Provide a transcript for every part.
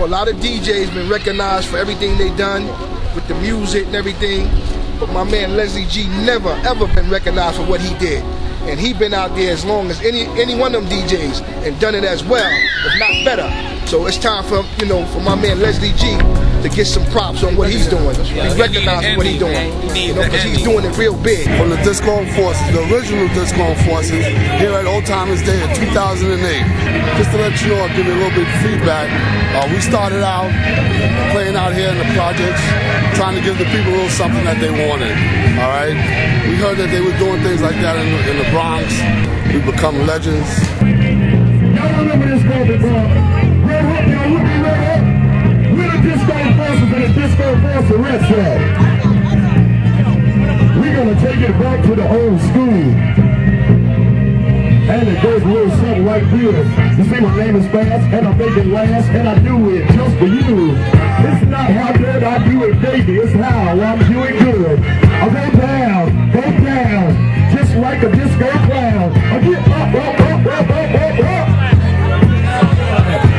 know, a lot of DJs been recognized for everything they done with the music and everything, but my man Leslie G never ever been recognized for what he did. And he been out there as long as any one of them DJs and done it as well, if not better. So it's time for, you know, for my man Leslie G to get some props on what he's doing. Be recognized for what he's doing, you know, because he's doing it real big. From the Disco Forces, the original Disco Forces, here at Old Timers Day in 2008. Just to let you know, I'll give you a little bit of feedback. We started out playing out here in the projects, trying to give the people a little something that they wanted. All right, we heard that they were doing things like that in the Bronx. We become legends. Y'all remember this movie, bro? Redhook, y'all with me, Redhook? We're the Disco Forces and the Disco Force Retro. We're gonna take it back to the old school. And it goes a little something like this. You see, my name is Fast, and I make it last, and I do it just for you. It's not how good I do it, baby, it's how I'm doing good. I go down, just like a disco clown. I get up.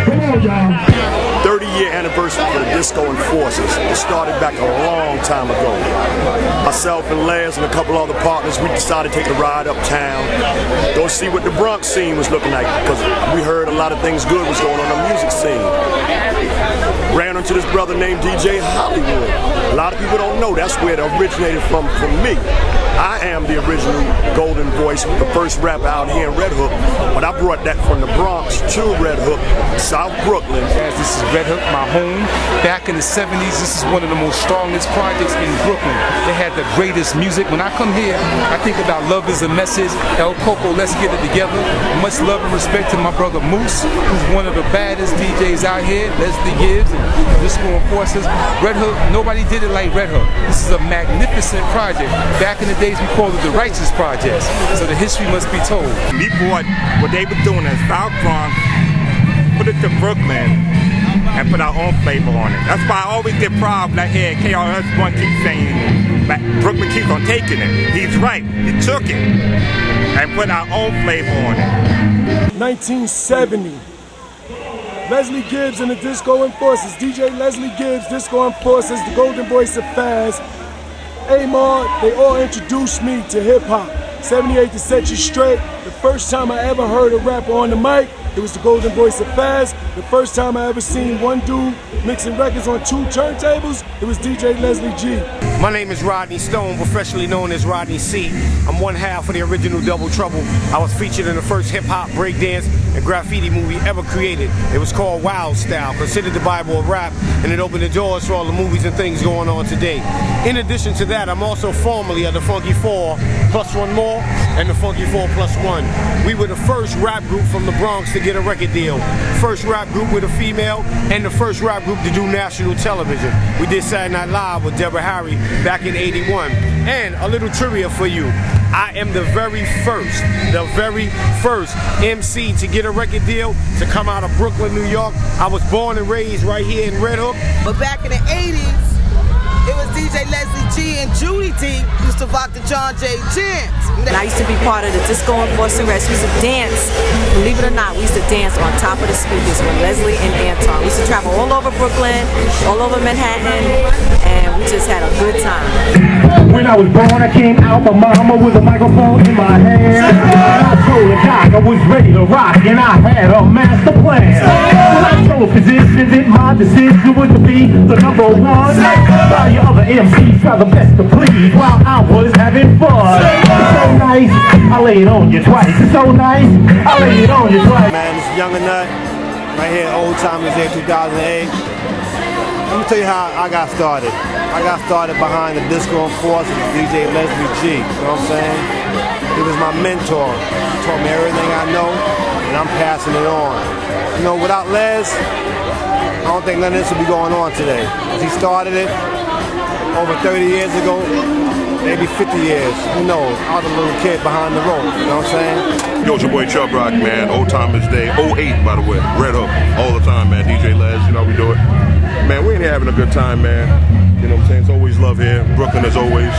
Come on, y'all. 30-year anniversary for the Disco and Forces. It started back a long time ago. Myself and Les and a couple other partners, we decided to take a ride uptown, go see what the Bronx scene was looking like, because we heard a lot of things good was going on in the music scene. Ran into this brother named DJ Hollywood. A lot of people don't know that's where it originated from me. I am the original golden voice, the first rapper out here in Redhook, but I brought that from the Bronx to Redhook, South Brooklyn. This is Redhook, my home. Back in the 70s, this is one of the most strongest projects in Brooklyn. They had the greatest music. When I come here, I think about Love is a Message, El Coco, Let's Get It Together. Much love and respect to my brother Moose, who's one of the baddest DJs out here, Leslie Gibbs, and Disco and Forces. Redhook, nobody did it like Redhook. This is a magnificent project. Back in the days, we called it the Righteous Projects. So the history must be told. We brought what they were doing in South Bronx, put it to Brooklyn, and put our own flavor on it. That's why I always get proud when I hear KRS-One keep saying, but Brooklyn keeps on taking it. He's right, he took it, and put our own flavor on it. 1970. Leslie Gibbs and the Disco and Forces. DJ Leslie Gibbs, Disco and Forces, the golden voice of Faz. Amar, they all introduced me to hip hop. 78 to set you straight. The first time I ever heard a rapper on the mic, it was the golden voice of Faz. The first time I ever seen one dude mixing records on 2 turntables, it was DJ Leslie G. My name is Rodney Stone, professionally known as Rodney C. I'm one half of the original Double Trouble. I was featured in the first hip-hop, breakdance, and graffiti movie ever created. It was called Wild Style, considered the Bible of rap, and it opened the doors for all the movies and things going on today. In addition to that, I'm also formerly of the Funky 4 plus 1 more and the Funky 4 plus 1. We were the first rap group from the Bronx to get a record deal. First rap group with a female, and the first rap group to do national television. We did Saturday Night Live with Deborah Harry back in '81. And a little trivia for you. I am the very first MC to get a record deal to come out of Brooklyn, New York. I was born and raised right here in Redhook. But back in the 80s, it was DJ Leslie G and Judy D used to rock the John J. Jams. And I used to be part of the Disco and Forces. We used to dance. Believe it or not, we used to dance on top of the speakers with Leslie and Anton. We used to travel all over Brooklyn, all over Manhattan, and we just had a good time. When I was born, I came out my mama with a microphone in my hand. And I told the doc I was ready to rock, and I had a master plan. I told physicians that my decision was to be the #1. While your other MCs try the best to please, while I was having fun. It's so nice, I lay it on you twice. It's so nice, I lay it on you twice. Man, it's Young and Nut, right here, Old Timers Day 2008. Let me tell you how I got started. I got started behind the Disco and Forces with DJ Leslie G, you know what I'm saying? He was my mentor. He taught me everything I know, and I'm passing it on. You know, without Les, I don't think none of this would be going on today. He started it over 30 years ago, maybe 50 years, who knows? I was a little kid behind the rope, you know what I'm saying? Yo, it's your boy Chubb Rock, man. Old Timers Day, 08, by the way. Redhook, all the time, man. DJ Les, you know how we do it. Man, we in here having a good time, man. You know what I'm saying? It's always love here. Brooklyn, as always.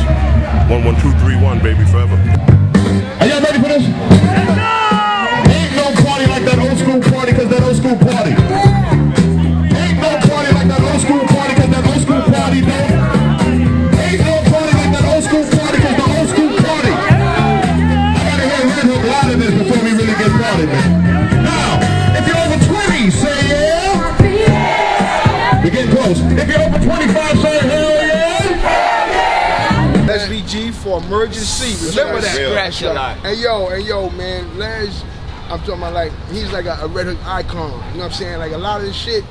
11231, baby, forever. Are y'all ready for this? Ain't no party like that old school party, because that old school party. Ain't no emergency. Remember that. Scratch a lot. And yo, man, Les, I'm talking about like, he's like a Red Hook icon. You know what I'm saying? Like a lot of this shit,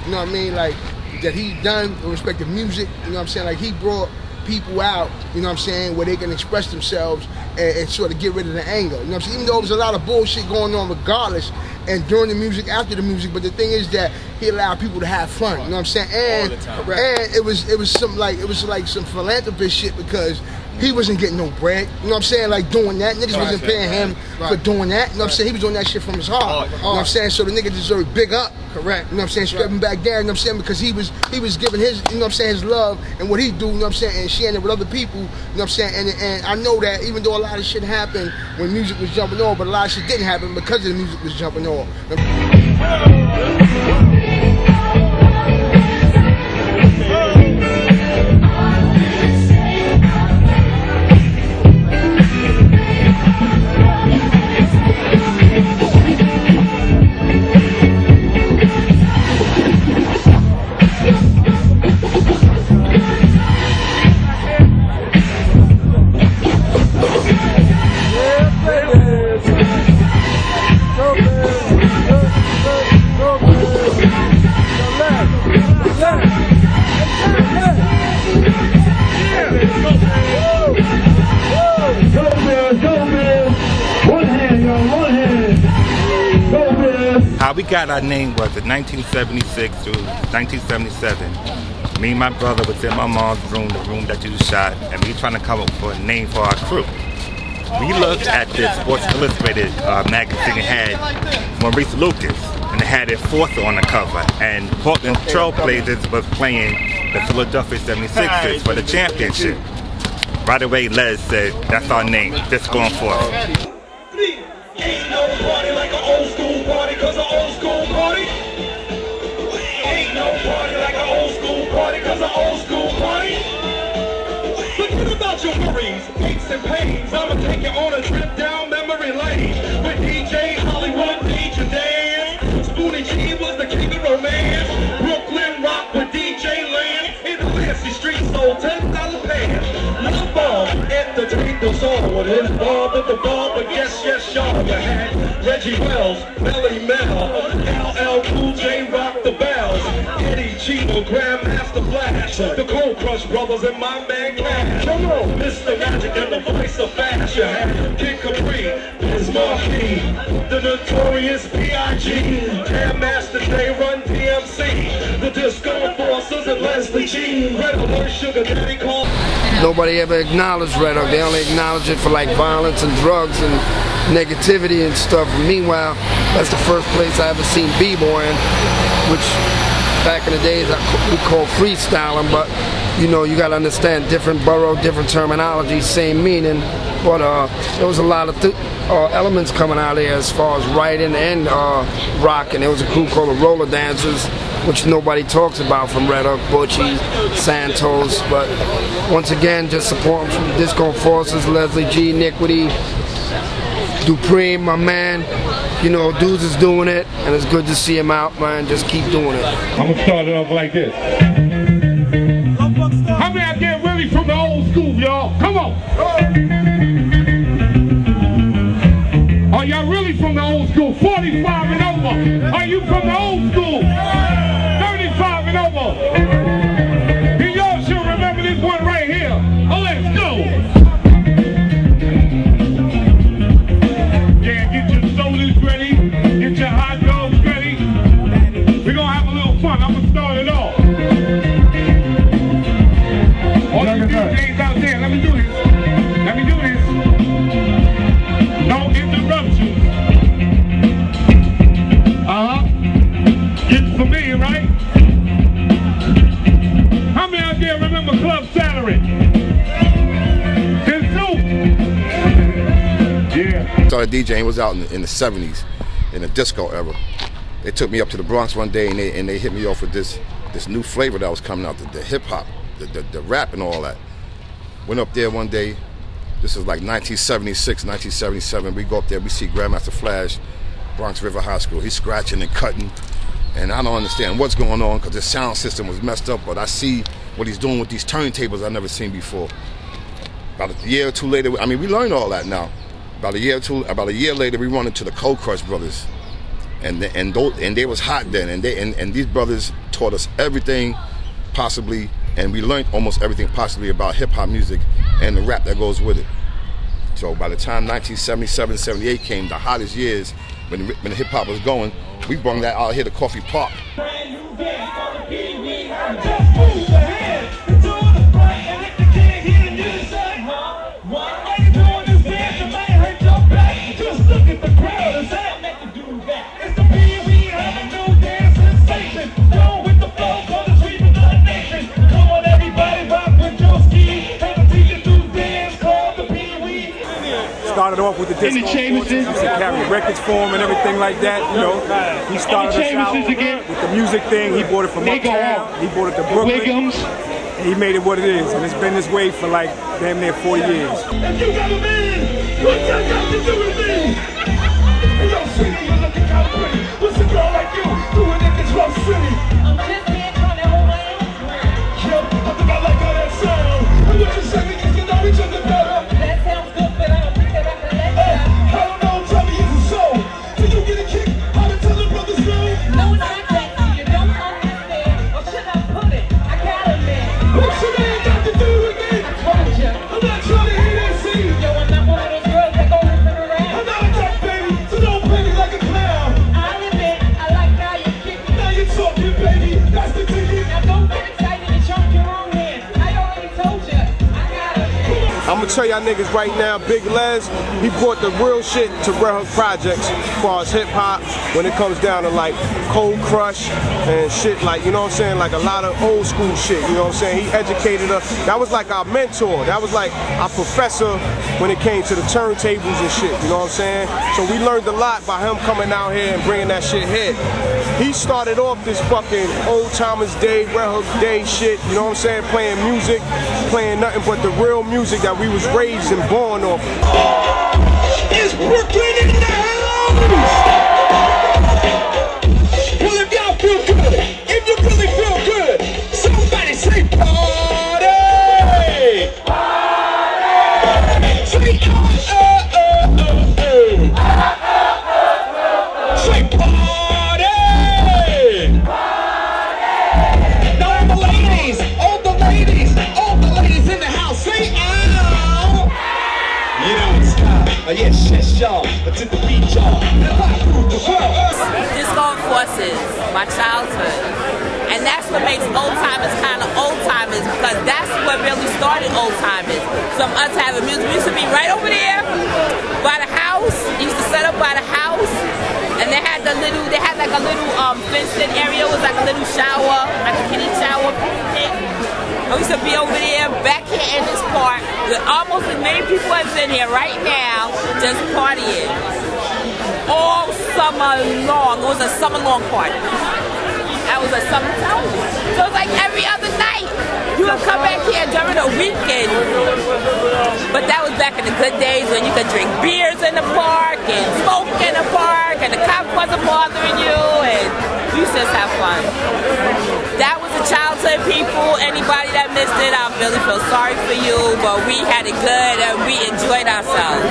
you know what I mean? Like that he done with respect to music, you know what I'm saying? Like he brought people out, you know what I'm saying, where they can express themselves and sort of get rid of the anger. You know what I'm saying? Even though there's a lot of bullshit going on regardless, and during the music, after the music, but the thing is that he allowed people to have fun. You know what I'm saying? And it was like some philanthropist shit because he wasn't getting no bread. You know what I'm saying? Like doing that. Niggas wasn't paying him for doing that. You know what I'm saying? He was doing that shit from his heart. You know what I'm saying? So the nigga deserved big up. Correct. You know what I'm saying? Stepping back down, you know what I'm saying? Because he was giving his, you know what I'm saying, his love and what he do, you know what I'm saying, and sharing it with other people, you know what I'm saying? And I know that even though a lot of shit happened when music was jumping off, but a lot of shit didn't happen because the music was jumping off. How we got our name was in 1976 to 1977. Me and my brother was in my mom's room, the room that you shot, and we trying to come up with a name for our crew. We looked at this Sports Illustrated magazine had Maurice Lucas, and it had Enforcer on the cover, and Portland Trailblazers was playing the Philadelphia 76ers for the championship. Right away, Les said, that's our name, Disco Enforcer. Ain't no party like an old school party, cause an old school party. Ain't no party like an old school party, cause an old school party. Forget about your worries, aches and pains. I'ma take you on a trip down memory lane with DJ Hollywood, DJ Dan. Spoonie G was the king of romance. Brooklyn rock with DJ Land. In the fancy streets sold $10 pants. Love bomb, entertained us all with his bomb at the bomb. But yes, y'all, you had Reggie Wells, Melly Mel, LL Cool J rock the bells, Eddie Cheever, Grandmaster Flash, the Cold Crush Brothers, and my man Cash. Come on, Mr. Magic and the voice of fashion. Kid Capri, Biz Marquis, the notorious P.I.G., Jam Master J Run PMC, the Disco Enforcers and Leslie G, Red Alert Sugar Daddy Call. Nobody ever acknowledged Red Hook. They only acknowledge it for like violence and drugs and negativity and stuff. Meanwhile, that's the first place I ever seen b-boying, which back in the days we call freestyling, but you know, you gotta understand different borough, different terminology, same meaning, but there was a lot of elements coming out there as far as writing and rocking. There was a crew called the Roller Dancers, which nobody talks about from Red Hook, Butchie, Santos, but once again, just supporting from Disco Enforcers, Leslie G, Iniquity, Su-Preme, my man. You know, dudes is doing it, and it's good to see him out, man. Just keep doing it. I'm gonna start it off like this. How many I get really from the old school, y'all? Come on. Are y'all really from the old school? 45 and over. Are you from the old school? 35 and over. And y'all should remember this one right here. Oh, let's go. Yeah, get your sodas ready. Get your hot dogs ready. We're gonna have a little fun. I'm gonna start it off. All you DJs out there, let me do this. Let me do this. No interruptions. Get familiar, right? How many out there remember Club Saturday? Yeah. Started DJing, was out in the 70s, in the disco era. They took me up to the Bronx one day and they hit me off with this new flavor that was coming out, the hip hop, the rap and all that. Went up there one day, this is like 1976, 1977. We go up there, we see Grandmaster Flash, Bronx River High School. He's scratching and cutting, and I don't understand what's going on because the sound system was messed up, but I see what he's doing with these turntables I've never seen before. About a year or two later, I mean, we learned all that now. About a year later, we run into the Cold Crush brothers, and they was hot then, and these brothers taught us everything possibly, and we learned almost everything possibly about hip hop music and the rap that goes with it. So by the time 1977, 78 came, the hottest years when the hip hop was going, we brought that out here to Coffee Park. Started off with the disco forces, used to carry records for him and everything like that, you know. He started us out with the music thing. He brought it from uptown, he brought it to Brooklyn, and he made it what it is. And it's been this way for like damn near 40 years. If you got a man, what you got to do with me? Hey, yo, sweetie, you looking kind of pretty. What's a girl like you doing in this rough city? I'm just here trying to hold my own. Yo, I think I like how that sounds. And what you say, we can get to know each other better. That sounds good, but I don't think that I can let you. I don't know, tell me, is it so? Did you get a kick out of telling brothers no? No, not that. You don't understand. Or should I put it? I got a man. What should I got to do with me? I told you. I'm not trying to hear that scene. Yo, I'm not one of those girls that go ripping around. I'm not a tough baby, so don't play me like a clown. I'll admit, I like how you kick me. Now you're talking, baby. That's the ticket. Now don't get excited and jump your own hand. I already told you. I got a man. I'm gonna tell y'all niggas right now, Big Les, he brought the real shit to Red Hook Projects as far as hip hop when it comes down to like Cold Crush and shit, like, you know what I'm saying, like a lot of old school shit, you know what I'm saying. He educated us. That was like our mentor. That was like our professor when it came to the turntables and shit, you know what I'm saying. So we learned a lot by him coming out here and bringing that shit here. He started off this fucking old timers day, Red Hook day shit, you know what I'm saying, playing music, playing nothing but the real music that we was raised and born off. Is Brooklyn in the house? Well, if y'all feel good, if you really feel good, somebody say party! Party! Say say party! Party! Now all the ladies in the house, say ow! You know it's time. Yes, yes, y'all. But to the beat, y'all. Disco Forces, my childhood. And that's what makes old timers kind of old timers, because that's what really started old timers. Some us having music. We used to be right over there by the house. Used to set up by the house. And they had like a little fenced-in area. It was like a little shower, like a kiddie shower thing. I used to be over there, back here in this park, with almost as many people as in here right now, just partying. All summer long. It was a summer-long party. That was a summer television. So it was like every other night. You would come back here during the weekend. But that was back in the good days when you could drink beers in the park and smoke in the park and the cops wasn't bothering you and you just have fun. That was the childhood, people. Anybody that missed it, I really feel sorry for you, but we had it good and we enjoyed ourselves.